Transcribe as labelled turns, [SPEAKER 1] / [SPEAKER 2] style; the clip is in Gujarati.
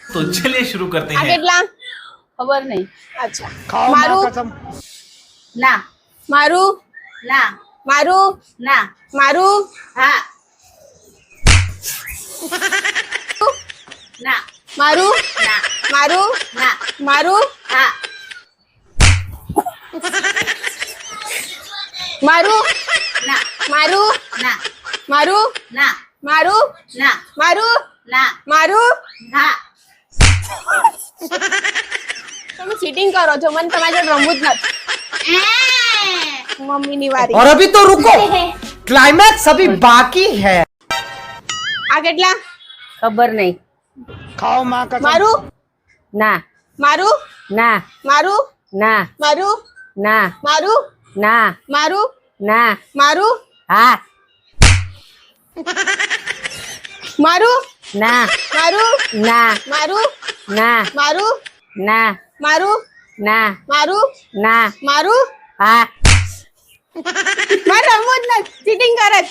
[SPEAKER 1] तो चलिए शुरू करते
[SPEAKER 2] આ
[SPEAKER 1] हैं।
[SPEAKER 2] કેટલા
[SPEAKER 3] ખબર નહીં.
[SPEAKER 2] અચ્છા
[SPEAKER 4] ખાઓ
[SPEAKER 2] મારું
[SPEAKER 4] માં કસમ
[SPEAKER 3] ના
[SPEAKER 2] મારું
[SPEAKER 3] ના
[SPEAKER 2] મારું
[SPEAKER 3] ના
[SPEAKER 2] મારું
[SPEAKER 3] હા ના
[SPEAKER 2] મારું
[SPEAKER 3] ના
[SPEAKER 2] મારું
[SPEAKER 3] ના
[SPEAKER 2] મારું
[SPEAKER 3] હા
[SPEAKER 2] મારું
[SPEAKER 3] ના
[SPEAKER 2] મારું
[SPEAKER 3] ના
[SPEAKER 2] મારું
[SPEAKER 3] ના
[SPEAKER 2] મારું
[SPEAKER 3] ના
[SPEAKER 2] મારું
[SPEAKER 3] ના
[SPEAKER 2] મારું
[SPEAKER 3] હા
[SPEAKER 2] તમે ચીટિંગ કરો છો મને તમારી જોડે રમવું જ નથી મમ્મીની વારી
[SPEAKER 4] और अभी तो रुको क्लाइमैक्स अभी बाकी है
[SPEAKER 2] આ કેટલા
[SPEAKER 3] ખબર નહીં.
[SPEAKER 4] खाओ માં કસમ
[SPEAKER 2] મારું
[SPEAKER 3] ના
[SPEAKER 2] મારું
[SPEAKER 3] ના
[SPEAKER 2] મારું
[SPEAKER 3] ના
[SPEAKER 2] મારું
[SPEAKER 3] ના
[SPEAKER 2] મારું
[SPEAKER 3] ના
[SPEAKER 2] મારું
[SPEAKER 3] ના
[SPEAKER 2] મારું
[SPEAKER 3] હા
[SPEAKER 2] મારું
[SPEAKER 3] ના
[SPEAKER 2] મારું
[SPEAKER 3] ના
[SPEAKER 2] મારું
[SPEAKER 3] ના
[SPEAKER 2] મારું
[SPEAKER 3] ના
[SPEAKER 2] મારું
[SPEAKER 3] ના
[SPEAKER 2] મારું
[SPEAKER 3] ના
[SPEAKER 2] મારું
[SPEAKER 3] હા
[SPEAKER 2] મારે રમવું જ નથી ચીટિંગ કરે છે